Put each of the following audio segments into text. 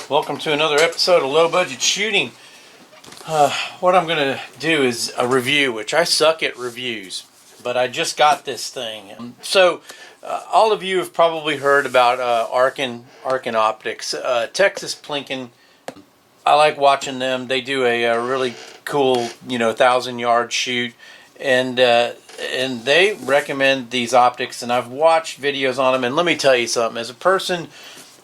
Welcome to another episode of Low Budget Shooting. What I'm going to do is a review, which I suck at reviews, but I just got this thing. All of you have probably heard about Arken Optics. Texas Plinkin. I like watching them. They do a really cool, 1,000-yard shoot, and they recommend these optics. And I've watched videos on them. And let me tell you something. As a person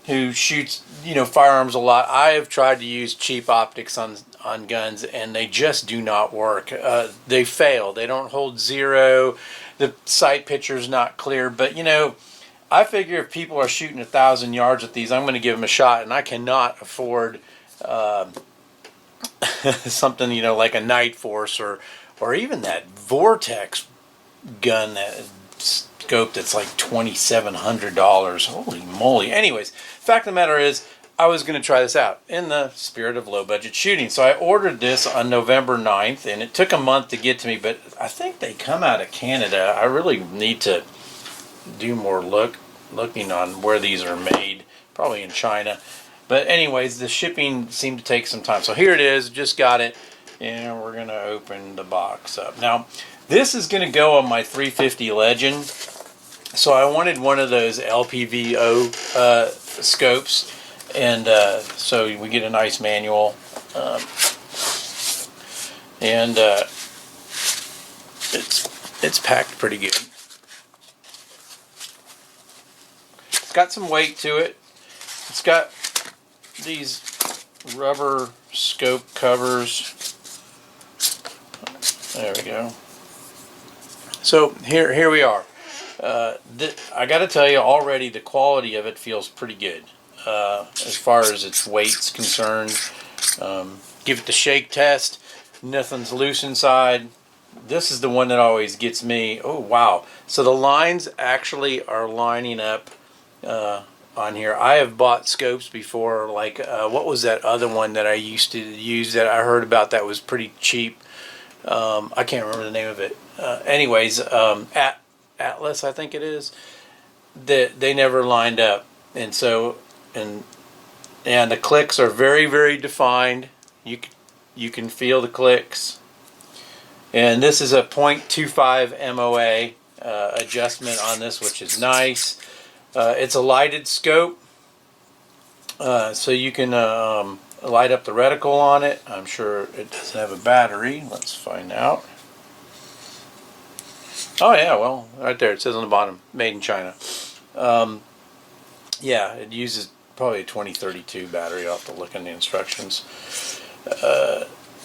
who shoots, firearms a lot, I have tried to use cheap optics on guns, and they just do not work. They fail. They don't hold zero. The sight picture is not clear. But I figure if people are shooting 1,000 yards with these, I'm going to give them a shot, and I cannot afford something like a Night Force or even that Vortex gun, that scope that's like $2,700. Holy moly. Anyways, fact of the matter is, I was going to try this out in the spirit of low budget shooting. So I ordered this on November 9th, and it took a month to get to me, but I think they come out of Canada. I really need to do more looking on where these are made, probably in China. But anyways, the shipping seemed to take some time. So here it is, just got it, and we're going to open the box up. Now, this is going to go on my 350 Legend. So I wanted one of those LPVO scopes, and so we get a nice manual, and it's packed pretty good. It's got some weight to it. It's got these rubber scope covers. There we go. So here we are. I got to tell you, already the quality of it feels pretty good as far as its weight's concerned. Give it the shake test. Nothing's loose inside. This is the one that always gets me. Oh wow! So the lines actually are lining up on here. I have bought scopes before, like what was that other one that I used to use that I heard about that was pretty cheap? I can't remember the name of it. Anyways, Atlas, I think it is. That they never lined up, and so and the clicks are very, very defined. You can feel the clicks, and this is a 0.25 MOA adjustment on this, which is nice. It's a lighted scope, so you can light up the reticle on it. I'm sure it doesn't have a battery. Let's find out. Oh yeah, well, right there it says on the bottom, made in China. Yeah, it uses probably a 2032 battery. I'll have to look in the instructions.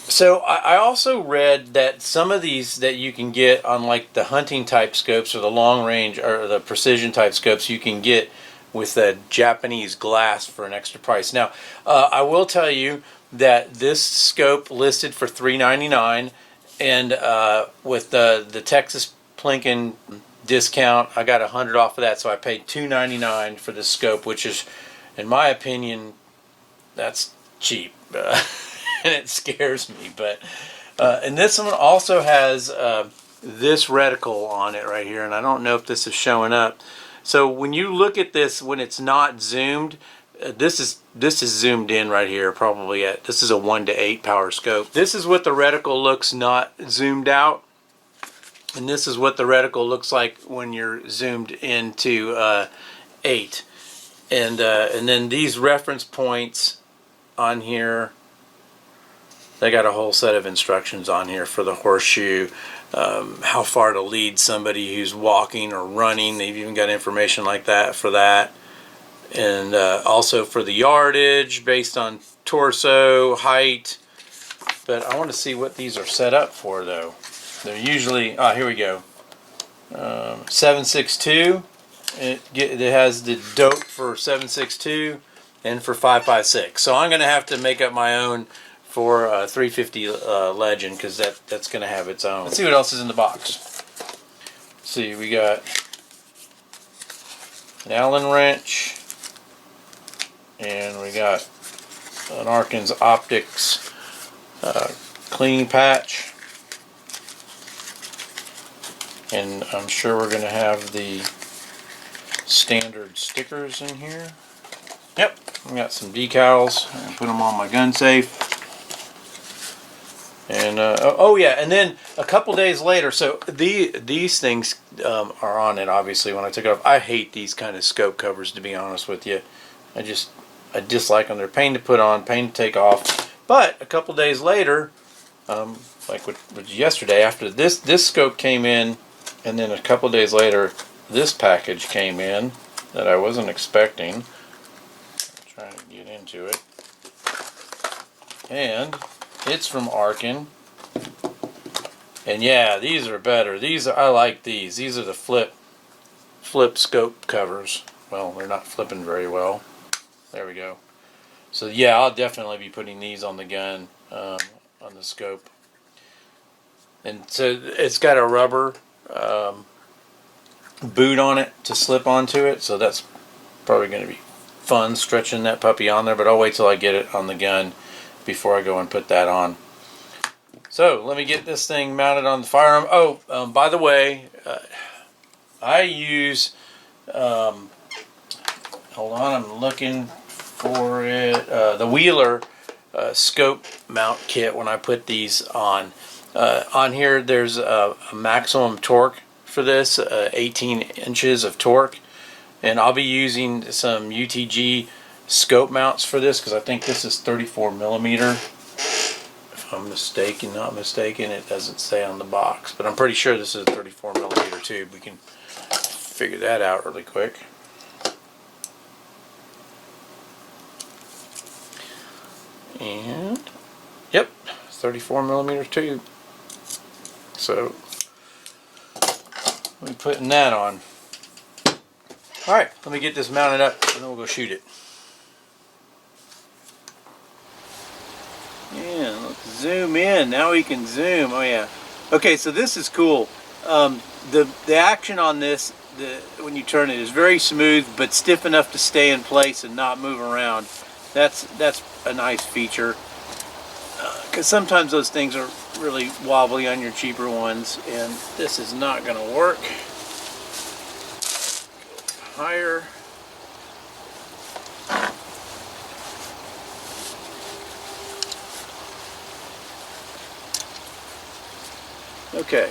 So I also read that some of these that you can get on like the hunting type scopes or the long range or the precision type scopes, you can get with the Japanese glass for an extra price. Now, I will tell you that this scope listed for $399, and with the Texas Plinkin discount, I got 100 off of that, so I paid $299 for this scope, which is, in my opinion, that's cheap, and it scares me. But and this one also has this reticle on it right here, and I don't know if this is showing up. So when you look at this, when it's not zoomed, this is zoomed in right here. Probably this is a 1:8 power scope. This is what the reticle looks not zoomed out. And this is what the reticle looks like when you're zoomed into 8. And then these reference points on here, they got a whole set of instructions on here for the horseshoe, how far to lead somebody who's walking or running. They've even got information like that for that. And also for the yardage based on torso, height. But I want to see what these are set up for though. They're usually, here we go, 7.62. It has the dope for 7.62 and for 5.56. So I'm going to have to make up my own for 350 Legend, because that's going to have its own. Let's see what else is in the box. Let's see, we got an Allen wrench, and we got an Arken's Optics cleaning patch. And I'm sure we're going to have the standard stickers in here. Yep, I got some decals. I put them on my gun safe. And oh yeah, and then a couple days later, so these things are on it. Obviously, when I took it off, I hate these kind of scope covers. To be honest with you, I dislike them. They're a pain to put on, pain to take off. But a couple days later, like with yesterday, after this scope came in, and then a couple days later, this package came in that I wasn't expecting. I'm trying to get into it, and it's from Arken, and yeah, these are better. I like these. These are the flip scope covers. Well, they're not flipping very well. There we go. So yeah, I'll definitely be putting these on the gun, on the scope. And so it's got a rubber boot on it to slip onto it. So that's probably going to be fun stretching that puppy on there. But I'll wait till I get it on the gun before I go and put that on. So let me get this thing mounted on the firearm. Oh, by the way, I use, hold on, I'm looking for it, the Wheeler scope mount kit when I put these on. On here there's a maximum torque for this, 18 inches of torque. And I'll be using some UTG scope mounts for this because I think this is 34 millimeter. If I'm not mistaken, it doesn't say on the box, but I'm pretty sure this is a 34 millimeter tube. We can figure that out really quick. And yep, 34 millimeter tube. So we'll be putting that on. Alright, let me get this mounted up and then we'll go shoot it. Yeah, let's zoom in. Now we can zoom. Oh yeah. Okay, so this is cool. The action on this, when you turn it, is very smooth but stiff enough to stay in place and not move around. That's a nice feature. Because sometimes those things are really wobbly on your cheaper ones, and this is not going to work. Higher. Okay,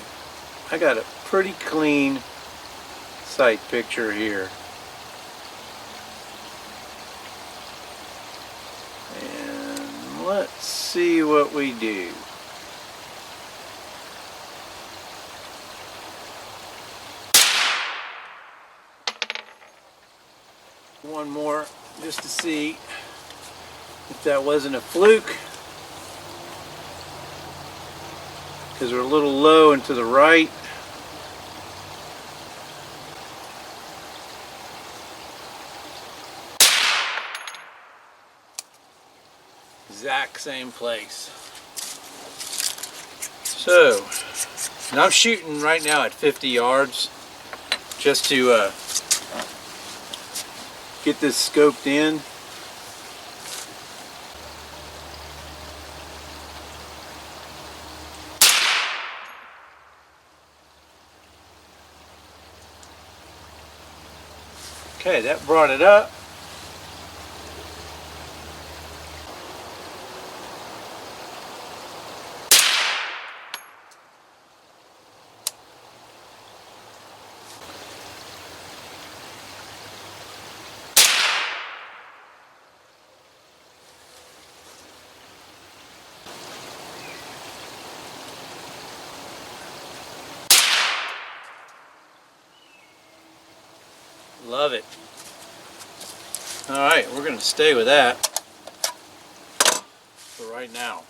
I got a pretty clean sight picture here. And let's see what we do. One more just to see if that wasn't a fluke, because we're a little low and to the right. Exact same place. So, and I'm shooting right now at 50 yards just to get this scoped in. Okay, that brought it up. Love it. Alright, we're going to stay with that for right now.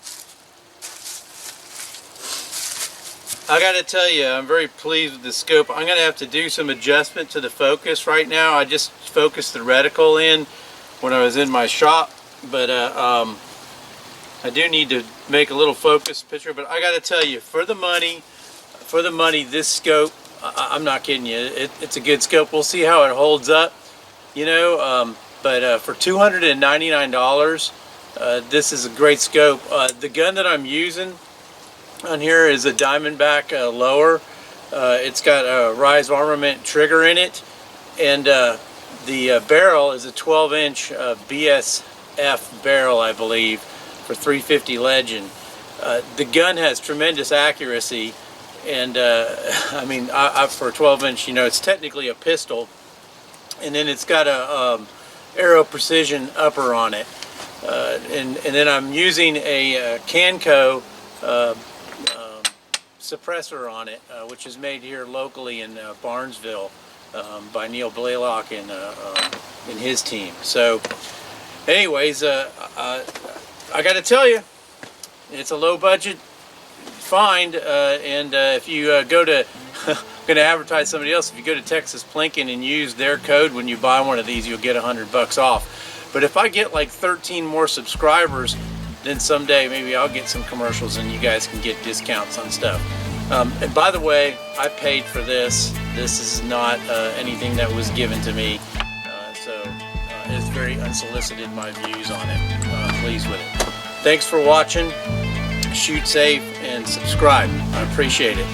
I got to tell you, I'm very pleased with the scope. I'm going to have to do some adjustment to the focus right now. I just focused the reticle in when I was in my shop, but I do need to make a little focus picture. But I got to tell you, for the money, this scope, I'm not kidding you, it's a good scope. We'll see how it holds up, you know, but for $299, this is a great scope. The gun that I'm using on here is a Diamondback lower. It's got a Rise Armament trigger in it, and The barrel is a 12-inch BSF barrel, I believe, for 350 Legend. The gun has tremendous accuracy, and I mean, for a 12-inch, you know, it's technically a pistol, and then it's got a Aero Precision upper on it, and then I'm using a Canco suppressor on it, which is made here locally in Barnesville by Neil Blaylock and his team. So anyways, I got to tell you, it's a low budget find, and if you go to I'm going to advertise somebody else. If you go to Texas Plinkin and use their code when you buy one of these, you'll get $100 off. But if I get like 13 more subscribers, then someday maybe I'll get some commercials and you guys can get discounts on stuff. And by the way, I paid for this. This is not anything that was given to me, so it's very unsolicited, my views on it. Pleased with it. Thanks for watching. Shoot safe and subscribe. I appreciate it.